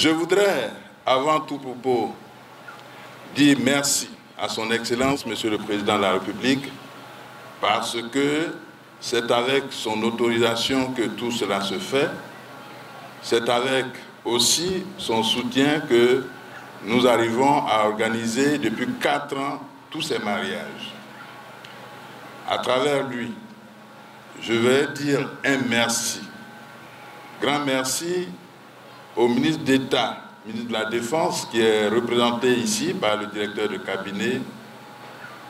Je voudrais, avant tout propos, dire merci à son Excellence, Monsieur le Président de la République, parce que c'est avec son autorisation que tout cela se fait. C'est avec aussi son soutien que nous arrivons à organiser depuis 4 ans tous ces mariages. À travers lui, je vais dire un merci, grand merci au ministre d'État, ministre de la Défense, qui est représenté ici par le directeur de cabinet,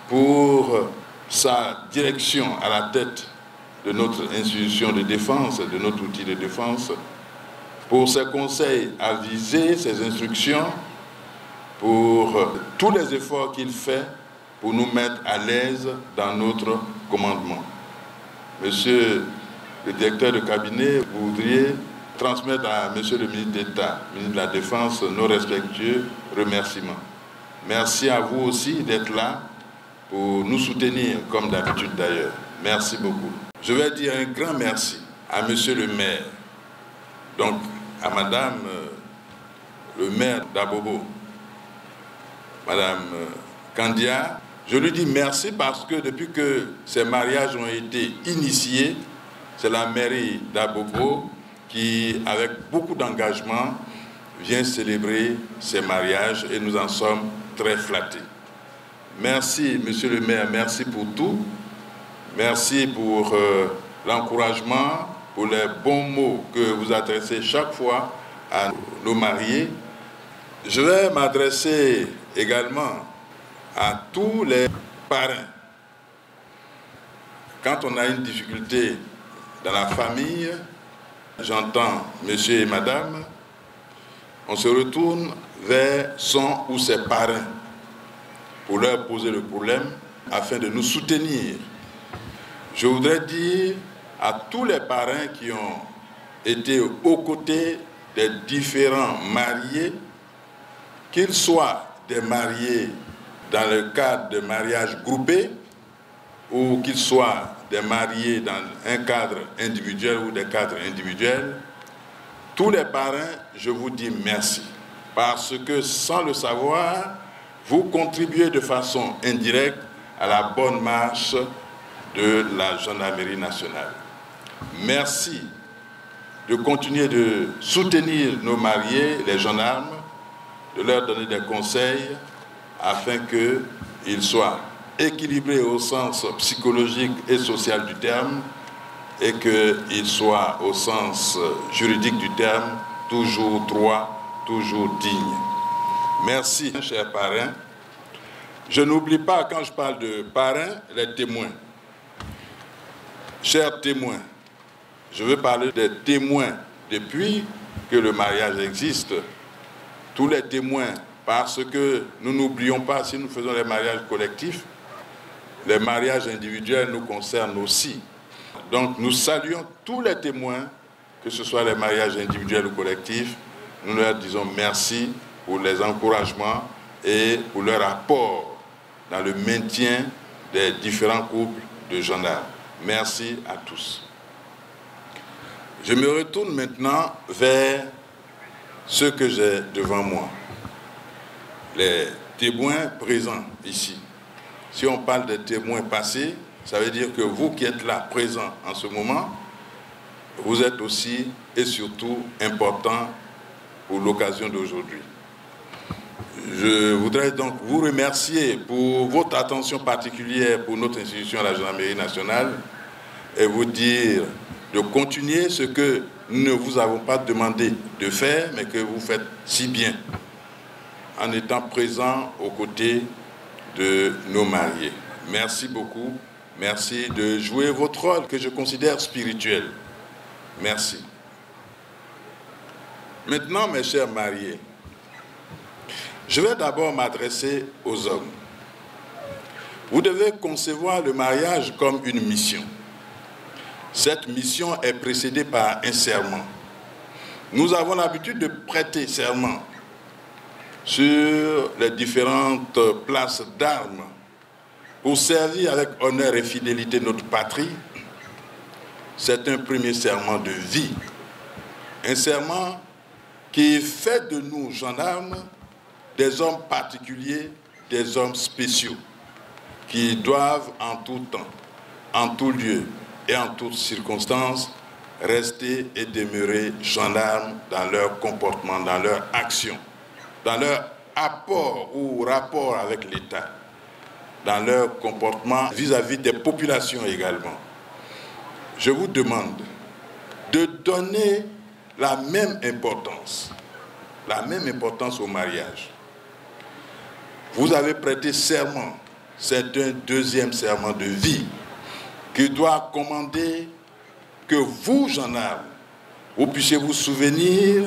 pour sa direction à la tête de notre institution de défense, de notre outil de défense, pour ses conseils avisés, ses instructions, pour tous les efforts qu'il fait pour nous mettre à l'aise dans notre commandement. Monsieur le directeur de cabinet, vous voudriez transmettre à Monsieur le ministre d'État, ministre de la Défense, nos respectueux remerciements. Merci à vous aussi d'être là pour nous soutenir, comme d'habitude d'ailleurs. Merci beaucoup. Je vais dire un grand merci à Monsieur le maire, donc à Madame le maire d'Abobo, Madame Kandia. Je lui dis merci parce que depuis que ces mariages ont été initiés, c'est la mairie d'Abobo qui, avec beaucoup d'engagement, vient célébrer ces mariages et nous en sommes très flattés. Merci, Monsieur le maire, merci pour tout. Merci pour l'encouragement, pour les bons mots que vous adressez chaque fois à nos mariés. Je vais m'adresser également à tous les parrains. Quand on a une difficulté dans la famille, j'entends monsieur et madame, on se retourne vers son ou ses parrains pour leur poser le problème afin de nous soutenir. Je voudrais dire à tous les parrains qui ont été aux côtés des différents mariés, qu'ils soient des mariés dans le cadre de mariage groupé ou qu'ils soient des mariés dans un cadre individuel ou des cadres individuels, tous les parrains, je vous dis merci. Parce que sans le savoir, vous contribuez de façon indirecte à la bonne marche de la gendarmerie nationale. Merci de continuer de soutenir nos mariés, les gendarmes, de leur donner des conseils afin qu'ils soient équilibrés au sens psychologique et social du terme et qu'ils soient au sens juridique du terme toujours droits, toujours dignes. Merci, chers parrains. Je n'oublie pas, quand je parle de parrains, les témoins. Chers témoins, je veux parler des témoins depuis que le mariage existe. Tous les témoins, parce que nous n'oublions pas, si nous faisons les mariages collectifs, les mariages individuels nous concernent aussi. Donc nous saluons tous les témoins, que ce soit les mariages individuels ou collectifs. Nous leur disons merci pour les encouragements et pour leur apport dans le maintien des différents couples de gendarmes. Merci à tous. Je me retourne maintenant vers ceux que j'ai devant moi. Les témoins présents ici. Si on parle des témoins passés, ça veut dire que vous qui êtes là, présents en ce moment, vous êtes aussi et surtout importants pour l'occasion d'aujourd'hui. Je voudrais donc vous remercier pour votre attention particulière pour notre institution, la gendarmerie nationale, et vous dire de continuer ce que nous ne vous avons pas demandé de faire, mais que vous faites si bien, en étant présent aux côtés de nos mariés. Merci beaucoup. Merci de jouer votre rôle que je considère spirituel. Merci. Maintenant, mes chers mariés, je vais d'abord m'adresser aux hommes. Vous devez concevoir le mariage comme une mission. Cette mission est précédée par un serment. Nous avons l'habitude de prêter serment sur les différentes places d'armes pour servir avec honneur et fidélité notre patrie. C'est un premier serment de vie, un serment qui fait de nous, gendarmes, des hommes particuliers, des hommes spéciaux, qui doivent en tout temps, en tout lieu et en toutes circonstances rester et demeurer gendarmes dans leur comportement, dans leur action, dans leur apport ou rapport avec l'État, dans leur comportement vis-à-vis des populations également. Je vous demande de donner la même importance au mariage. Vous avez prêté serment, c'est un deuxième serment de vie qui doit commander que vous, gendarmes, vous puissiez vous souvenir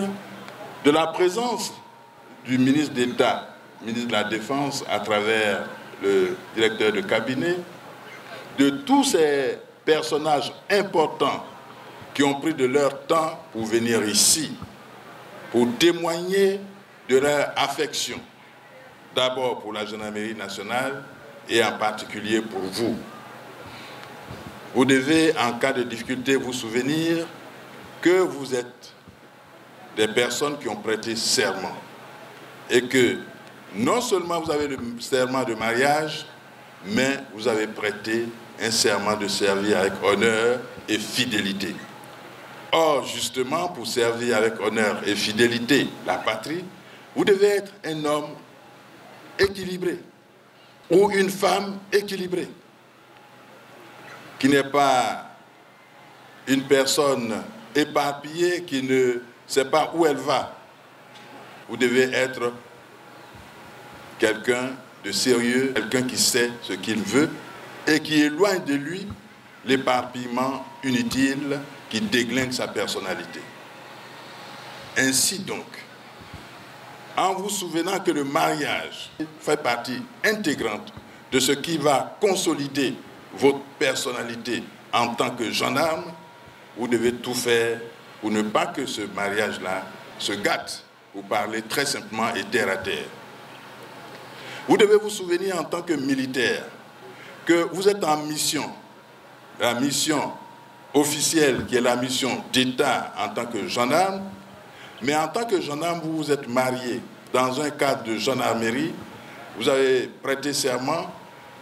de la présence du ministre d'État, ministre de la Défense, à travers le directeur de cabinet, de tous ces personnages importants qui ont pris de leur temps pour venir ici, pour témoigner de leur affection, d'abord pour la Gendarmerie nationale et en particulier pour vous. Vous devez, en cas de difficulté, vous souvenir que vous êtes des personnes qui ont prêté serment et que non seulement vous avez le serment de mariage, mais vous avez prêté un serment de servir avec honneur et fidélité. Or, justement, pour servir avec honneur et fidélité la patrie, vous devez être un homme équilibré ou une femme équilibrée, qui n'est pas une personne éparpillée qui ne sait pas où elle va. Vous devez être quelqu'un de sérieux, quelqu'un qui sait ce qu'il veut et qui éloigne de lui l'éparpillement inutile qui déglingue sa personnalité. Ainsi donc, en vous souvenant que le mariage fait partie intégrante de ce qui va consolider votre personnalité en tant que gendarme, vous devez tout faire pour ne pas que ce mariage-là se gâte, pour parler très simplement et terre à terre. Vous devez vous souvenir en tant que militaire que vous êtes en mission, la mission officielle qui est la mission d'État en tant que gendarme, mais en tant que gendarme, vous vous êtes marié dans un cadre de gendarmerie, vous avez prêté serment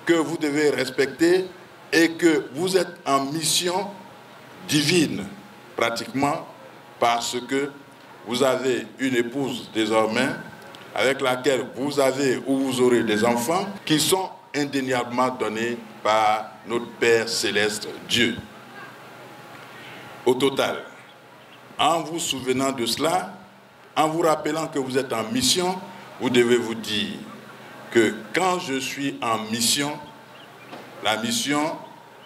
que vous devez respecter et que vous êtes en mission divine, pratiquement, parce que vous avez une épouse désormais avec laquelle vous avez ou vous aurez des enfants qui sont indéniablement donnés par notre Père céleste, Dieu. Au total, en vous souvenant de cela, en vous rappelant que vous êtes en mission, vous devez vous dire que quand je suis en mission, la mission,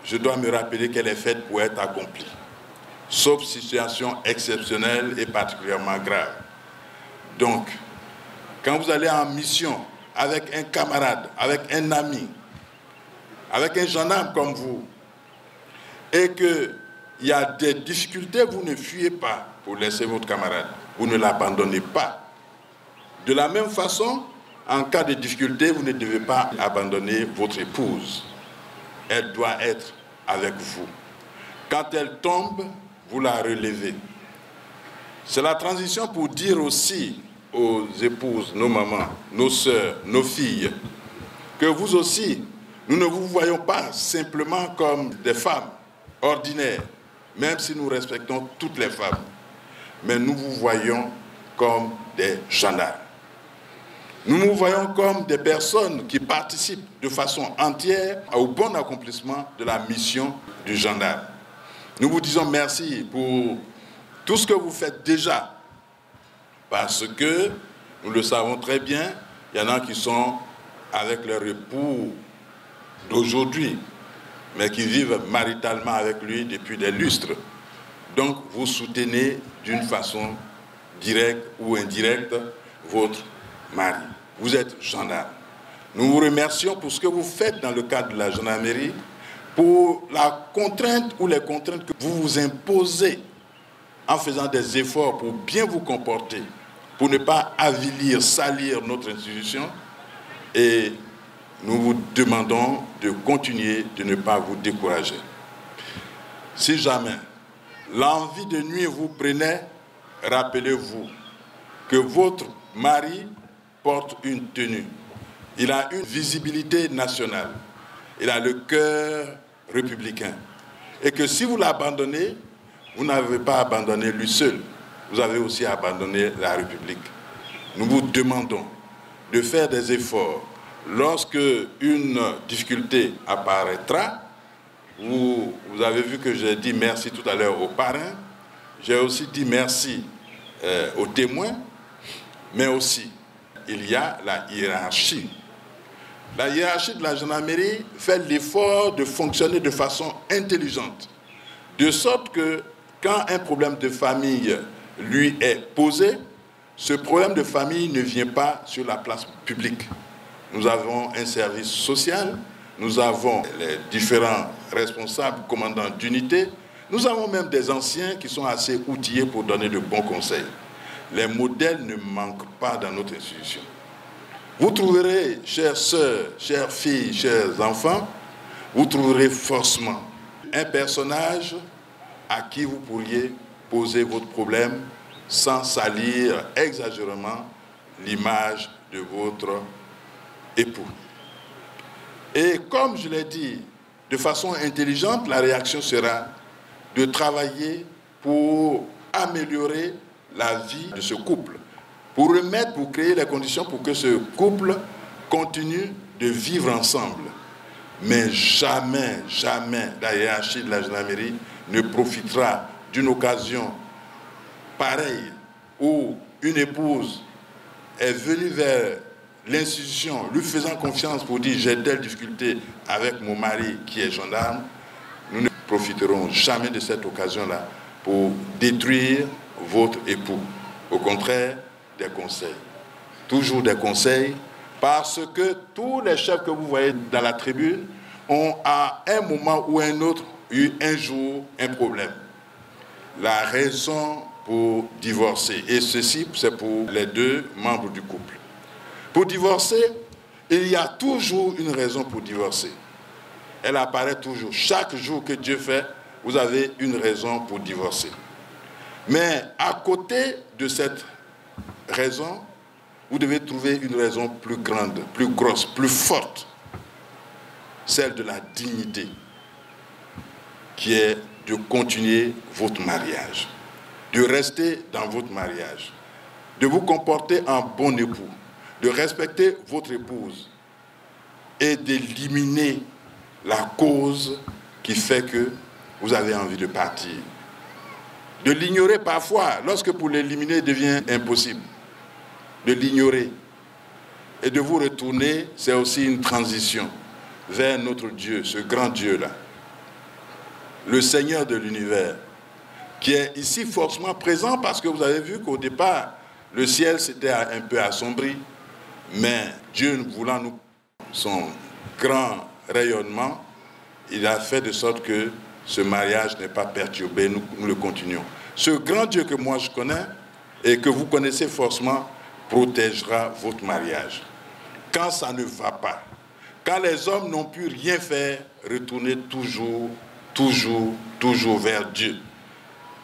je dois me rappeler qu'elle est faite pour être accomplie, sauf situation exceptionnelle et particulièrement grave. Donc, quand vous allez en mission avec un camarade, avec un ami, avec un gendarme comme vous, et qu'il y a des difficultés, vous ne fuyez pas pour laisser votre camarade. Vous ne l'abandonnez pas. De la même façon, en cas de difficulté, vous ne devez pas abandonner votre épouse. Elle doit être avec vous. Quand elle tombe, vous la relevez. C'est la transition pour dire aussi aux épouses, nos mamans, nos sœurs, nos filles, que vous aussi, nous ne vous voyons pas simplement comme des femmes ordinaires, même si nous respectons toutes les femmes, mais nous vous voyons comme des gendarmes. Nous nous voyons comme des personnes qui participent de façon entière au bon accomplissement de la mission du gendarme. Nous vous disons merci pour tout ce que vous faites déjà, parce que, nous le savons très bien, il y en a qui sont avec leur époux d'aujourd'hui, mais qui vivent maritalement avec lui depuis des lustres. Donc, vous soutenez d'une façon directe ou indirecte votre mari. Vous êtes gendarme. Nous vous remercions pour ce que vous faites dans le cadre de la gendarmerie, pour la contrainte ou les contraintes que vous vous imposez en faisant des efforts pour bien vous comporter, pour ne pas avilir, salir notre institution. Et nous vous demandons de continuer, de ne pas vous décourager. Si jamais l'envie de nuire vous prenait, rappelez-vous que votre mari porte une tenue. Il a une visibilité nationale. Il a le cœur républicain. Et que si vous l'abandonnez, vous n'avez pas abandonné lui seul. Vous avez aussi abandonné la République. Nous vous demandons de faire des efforts. Lorsque une difficulté apparaîtra, vous avez vu que j'ai dit merci tout à l'heure aux parrains, j'ai aussi dit merci aux témoins, mais aussi, il y a la hiérarchie. La hiérarchie de la gendarmerie fait l'effort de fonctionner de façon intelligente, de sorte que quand un problème de famille lui est posé, ce problème de famille ne vient pas sur la place publique. Nous avons un service social, nous avons les différents responsables, commandants d'unité, nous avons même des anciens qui sont assez outillés pour donner de bons conseils. Les modèles ne manquent pas dans notre institution. Vous trouverez, chères sœurs, chères filles, chers enfants, vous trouverez forcément un personnage à qui vous pourriez poser votre problème sans salir exagérément l'image de votre époux. Et comme je l'ai dit, de façon intelligente, la réaction sera de travailler pour améliorer la vie de ce couple, pour remettre, pour créer les conditions pour que ce couple continue de vivre ensemble. Mais jamais, jamais la hiérarchie de la gendarmerie ne profitera d'une occasion pareille où une épouse est venue vers l'institution, lui faisant confiance pour dire j'ai telle difficulté avec mon mari qui est gendarme. Nous ne profiterons jamais de cette occasion-là pour détruire votre époux. Au contraire, des conseils. Toujours des conseils, parce que tous les chefs que vous voyez dans la tribune ont à un moment ou un autre eu un jour un problème. La raison pour divorcer, et ceci c'est pour les deux membres du couple. Pour divorcer, il y a toujours une raison pour divorcer. Elle apparaît toujours. Chaque jour que Dieu fait, vous avez une raison pour divorcer. Mais à côté de cette raison, vous devez trouver une raison plus grande, plus grosse, plus forte. Celle de la dignité, qui est de continuer votre mariage, de rester dans votre mariage, de vous comporter en bon époux, de respecter votre épouse et d'éliminer la cause qui fait que vous avez envie de partir. De l'ignorer parfois, lorsque pour l'éliminer devient impossible. De l'ignorer. Et de vous retourner, c'est aussi une transition vers notre Dieu, ce grand Dieu-là. Le Seigneur de l'univers, qui est ici forcément présent parce que vous avez vu qu'au départ, le ciel s'était un peu assombri, mais Dieu voulant nous son grand rayonnement, il a fait de sorte que ce mariage n'est pas perturbé, nous le continuons. Ce grand Dieu que moi je connais et que vous connaissez forcément protégera votre mariage. Quand ça ne va pas, quand les hommes n'ont pu rien faire, retournez toujours, toujours, toujours vers Dieu.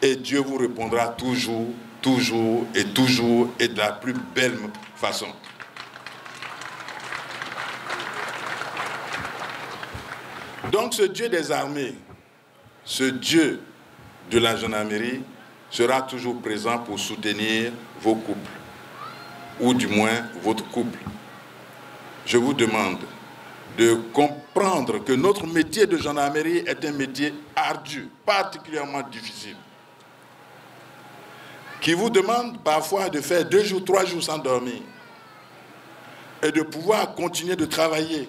Et Dieu vous répondra toujours, toujours et toujours et de la plus belle façon. Donc ce Dieu des armées, ce Dieu de la gendarmerie sera toujours présent pour soutenir vos couples, ou du moins votre couple. Je vous demande de comprendre que notre métier de gendarmerie est un métier ardu, particulièrement difficile, qui vous demande parfois de faire 2 jours, 3 jours sans dormir, et de pouvoir continuer de travailler,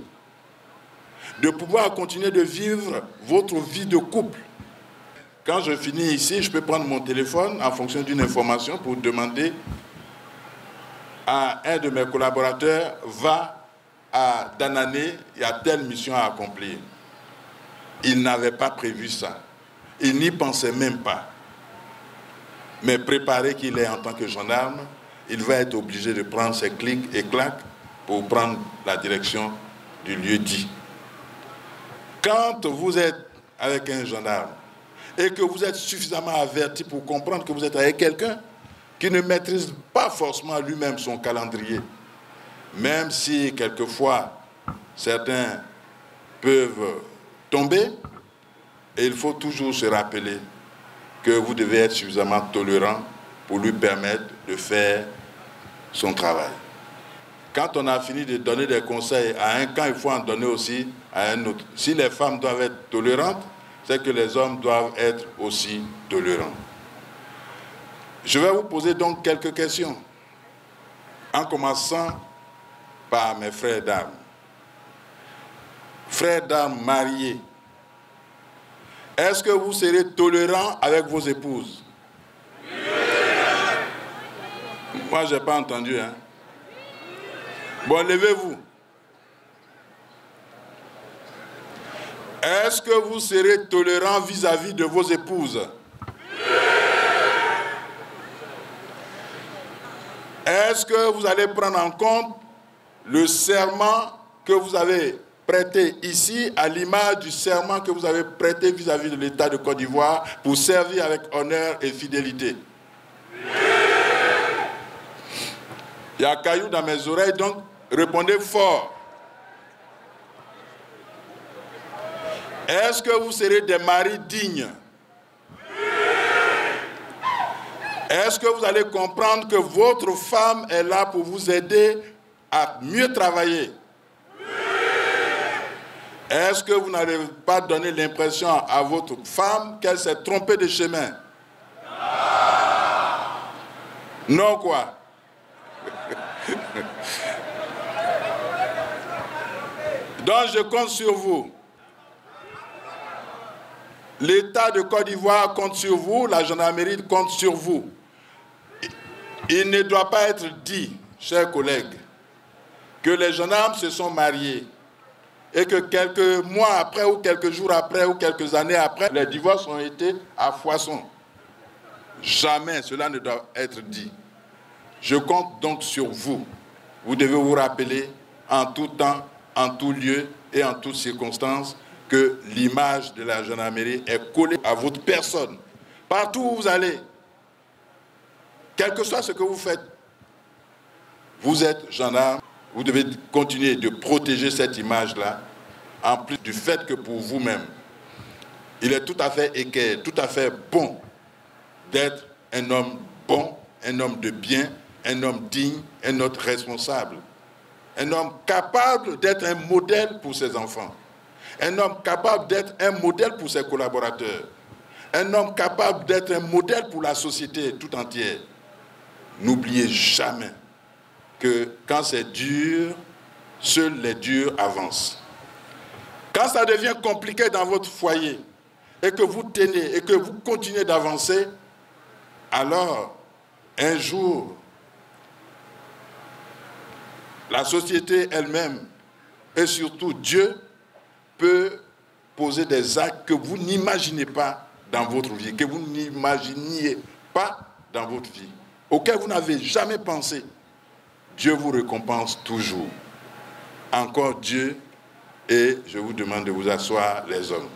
de pouvoir continuer de vivre votre vie de couple. Quand je finis ici, je peux prendre mon téléphone en fonction d'une information pour demander à un de mes collaborateurs, va à Danané, il y a telle mission à accomplir. Il n'avait pas prévu ça. Il n'y pensait même pas. Mais préparé qu'il est en tant que gendarme, il va être obligé de prendre ses clics et claques pour prendre la direction du lieu dit. Quand vous êtes avec un gendarme et que vous êtes suffisamment averti pour comprendre que vous êtes avec quelqu'un, qui ne maîtrise pas forcément lui-même son calendrier, même si quelquefois certains peuvent tomber, et il faut toujours se rappeler que vous devez être suffisamment tolérant pour lui permettre de faire son travail. Quand on a fini de donner des conseils à un camp, il faut en donner aussi à un autre. Si les femmes doivent être tolérantes, c'est que les hommes doivent être aussi tolérants. Je vais vous poser donc quelques questions, en commençant par mes frères d'armes. Frères d'armes mariés, est-ce que vous serez tolérants avec vos épouses? Moi, je n'ai pas entendu, hein. Bon, levez-vous. Est-ce que vous serez tolérants vis-à-vis de vos épouses? Est-ce que vous allez prendre en compte le serment que vous avez prêté ici à l'image du serment que vous avez prêté vis-à-vis de l'État de Côte d'Ivoire pour servir avec honneur et fidélité? Il y a caillou dans mes oreilles, donc répondez fort. Est-ce que vous serez des maris dignes? Est-ce que vous allez comprendre que votre femme est là pour vous aider à mieux travailler? Est-ce que vous n'allez pas donner l'impression à votre femme qu'elle s'est trompée de chemin? Non quoi? Donc je compte sur vous. L'État de Côte d'Ivoire compte sur vous, la gendarmerie compte sur vous. Il ne doit pas être dit, chers collègues, que les gendarmes se sont mariés et que quelques mois après ou quelques jours après ou quelques années après, les divorces ont été à foison. Jamais cela ne doit être dit. Je compte donc sur vous. Vous devez vous rappeler en tout temps, en tout lieu et en toutes circonstances que l'image de la gendarmerie est collée à votre personne. Partout où vous allez, quel que soit ce que vous faites, vous êtes gendarme, vous devez continuer de protéger cette image-là, en plus du fait que pour vous-même, il est tout à fait équerre, tout à fait bon d'être un homme bon, un homme de bien, un homme digne, un homme responsable, un homme capable d'être un modèle pour ses enfants, un homme capable d'être un modèle pour ses collaborateurs, un homme capable d'être un modèle pour la société tout entière. N'oubliez jamais que quand c'est dur, seuls les durs avancent. Quand ça devient compliqué dans votre foyer et que vous tenez et que vous continuez d'avancer, alors un jour, la société elle-même et surtout Dieu peut poser des actes que vous n'imaginez pas dans votre vie, que vous n'imaginiez pas dans votre vie, auxquels vous n'avez jamais pensé. Dieu vous récompense toujours. Encore Dieu, et je vous demande de vous asseoir les hommes.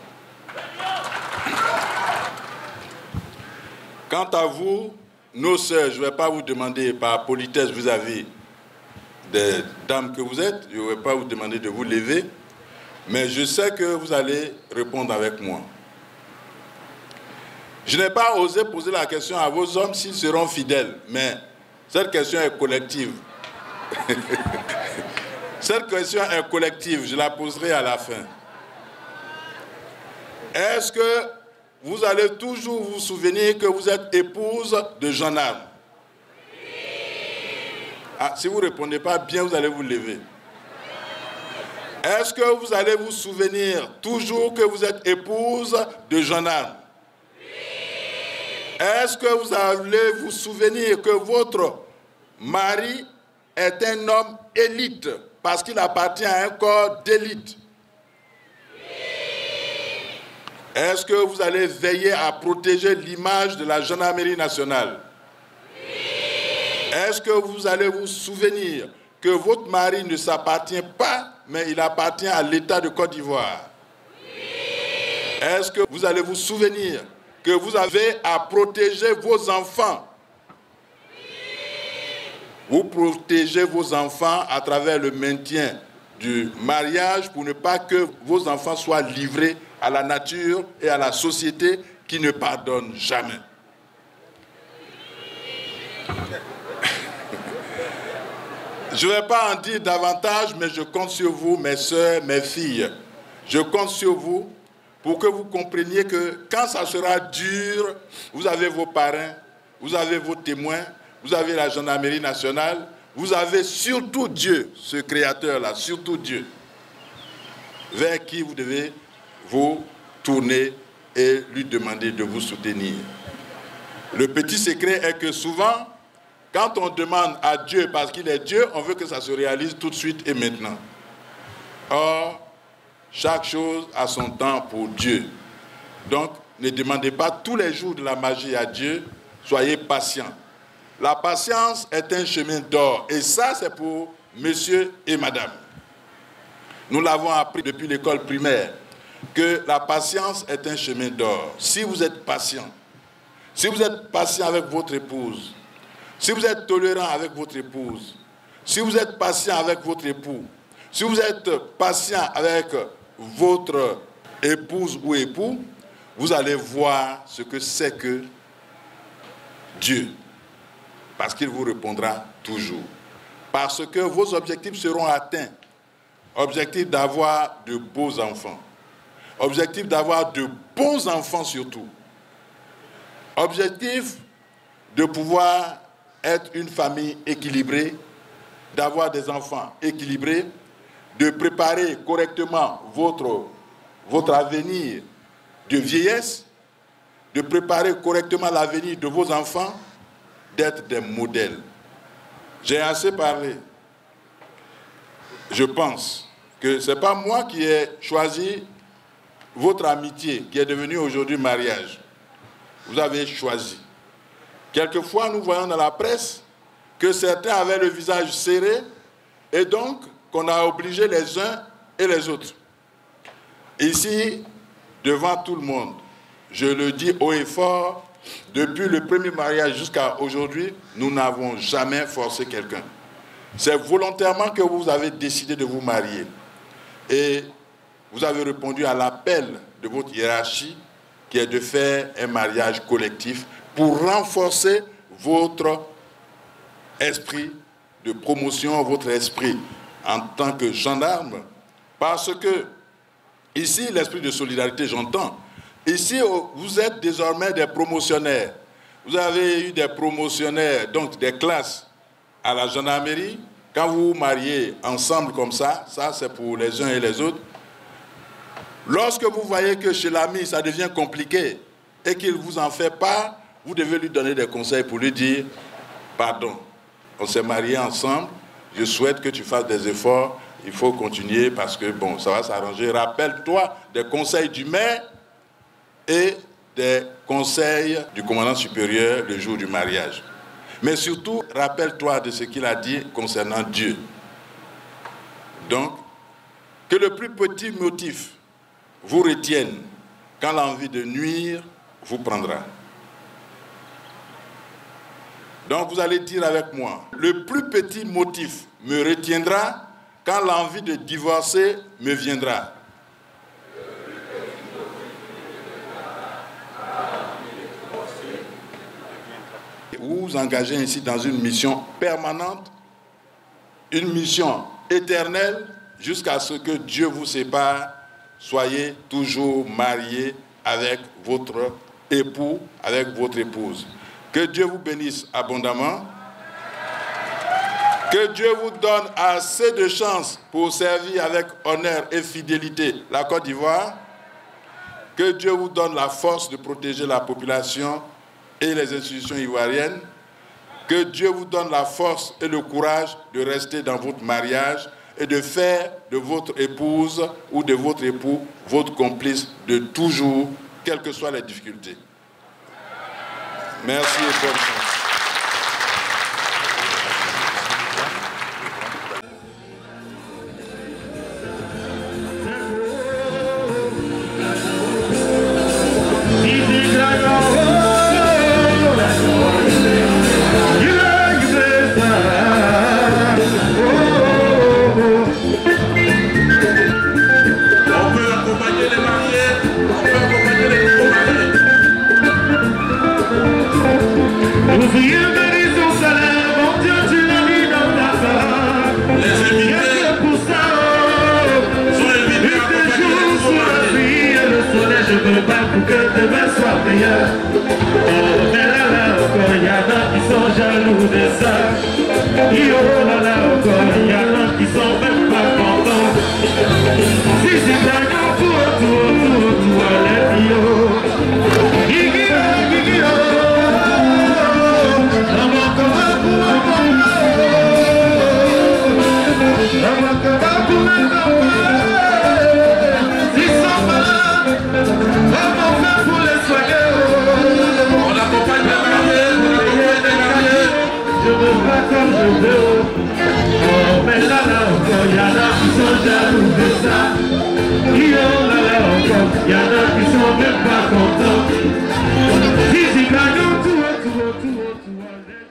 Quant à vous, nos sœurs, je ne vais pas vous demander par politesse vis-à-vis des dames que vous êtes, je ne vais pas vous demander de vous lever, mais je sais que vous allez répondre avec moi. Je n'ai pas osé poser la question à vos hommes s'ils seront fidèles, mais cette question est collective. Cette question est collective, je la poserai à la fin. Est-ce que vous allez toujours vous souvenir que vous êtes épouse de gendarme? Ah, si vous ne répondez pas bien, vous allez vous lever. Est-ce que vous allez vous souvenir toujours que vous êtes épouse de gendarme? Est-ce que vous allez vous souvenir que votre mari est un homme élite parce qu'il appartient à un corps d'élite? Est-ce que vous allez veiller à protéger l'image de la gendarmerie nationale? Est-ce que vous allez vous souvenir que votre mari ne s'appartient pas, mais il appartient à l'État de Côte d'Ivoire? Est-ce que vous allez vous souvenir que vous avez à protéger vos enfants Vous protégez vos enfants à travers le maintien du mariage pour ne pas que vos enfants soient livrés à la nature et à la société qui ne pardonne jamais. Je ne vais pas en dire davantage, mais je compte sur vous, mes sœurs, mes filles. Je compte sur vous pour que vous compreniez que quand ça sera dur, vous avez vos parrains, vous avez vos témoins, vous avez la gendarmerie nationale, vous avez surtout Dieu, ce créateur-là, surtout Dieu, vers qui vous devez vous tourner et lui demander de vous soutenir. Le petit secret est que souvent, quand on demande à Dieu parce qu'il est Dieu, on veut que ça se réalise tout de suite et maintenant. Or, chaque chose a son temps pour Dieu. Donc, ne demandez pas tous les jours de la magie à Dieu, soyez patients. La patience est un chemin d'or et ça, c'est pour monsieur et madame. Nous l'avons appris depuis l'école primaire que la patience est un chemin d'or. Si vous êtes patient avec votre épouse, si vous êtes tolérant avec votre épouse, si vous êtes patient avec votre époux, si vous êtes patient avec votre épouse ou époux, vous allez voir ce que c'est que Dieu. Parce qu'il vous répondra toujours. Parce que vos objectifs seront atteints. Objectif d'avoir de beaux enfants. Objectif d'avoir de bons enfants surtout. Objectif de pouvoir être une famille équilibrée, d'avoir des enfants équilibrés, de préparer correctement votre avenir de vieillesse, de préparer correctement l'avenir de vos enfants, d'être des modèles. J'ai assez parlé. Je pense que ce n'est pas moi qui ai choisi votre amitié, qui est devenue aujourd'hui mariage. Vous avez choisi. Quelquefois, nous voyons dans la presse que certains avaient le visage serré et donc qu'on a obligé les uns et les autres. Ici, devant tout le monde, je le dis haut et fort, depuis le premier mariage jusqu'à aujourd'hui, nous n'avons jamais forcé quelqu'un. C'est volontairement que vous avez décidé de vous marier. Et vous avez répondu à l'appel de votre hiérarchie qui est de faire un mariage collectif pour renforcer votre esprit de promotion, votre esprit en tant que gendarme. Parce que ici, l'esprit de solidarité, j'entends. Ici, vous êtes désormais des promotionnaires. Vous avez eu des promotionnaires, donc des classes à la gendarmerie. Quand vous vous mariez ensemble comme ça c'est pour les uns et les autres. Lorsque vous voyez que chez l'ami, ça devient compliqué et qu'il vous en fait part, vous devez lui donner des conseils pour lui dire « Pardon, on s'est mariés ensemble, je souhaite que tu fasses des efforts, il faut continuer parce que bon, ça va s'arranger. Rappelle-toi des conseils du maire et des conseils du commandant supérieur le jour du mariage. Mais surtout, rappelle-toi de ce qu'il a dit concernant Dieu. Donc, que le plus petit motif vous retienne quand l'envie de nuire vous prendra. Donc, vous allez dire avec moi, le plus petit motif me retiendra quand l'envie de divorcer me viendra. Vous vous engagez ainsi dans une mission permanente, une mission éternelle, jusqu'à ce que Dieu vous sépare. Soyez toujours mariés avec votre époux, avec votre épouse. Que Dieu vous bénisse abondamment. Que Dieu vous donne assez de chance pour servir avec honneur et fidélité la Côte d'Ivoire. Que Dieu vous donne la force de protéger la population et les institutions ivoiriennes. Que Dieu vous donne la force et le courage de rester dans votre mariage et de faire de votre épouse ou de votre époux votre complice de toujours, quelles que soient les difficultés. Merci et bonne chance. Yeah. jaloux de ça. Yo là là encore, il y en a qui sont même pas contents. Si c'est un grand tout, allez, yo. Gigi-yo, gigi-yo. Ils sont malades, comment faire pour les soigner? On l'accompagne de carrière, je veux pas comme je veux. Oh, mais là encore, il y en a qui sont jaloux de ça. Là encore, il y en a qui sont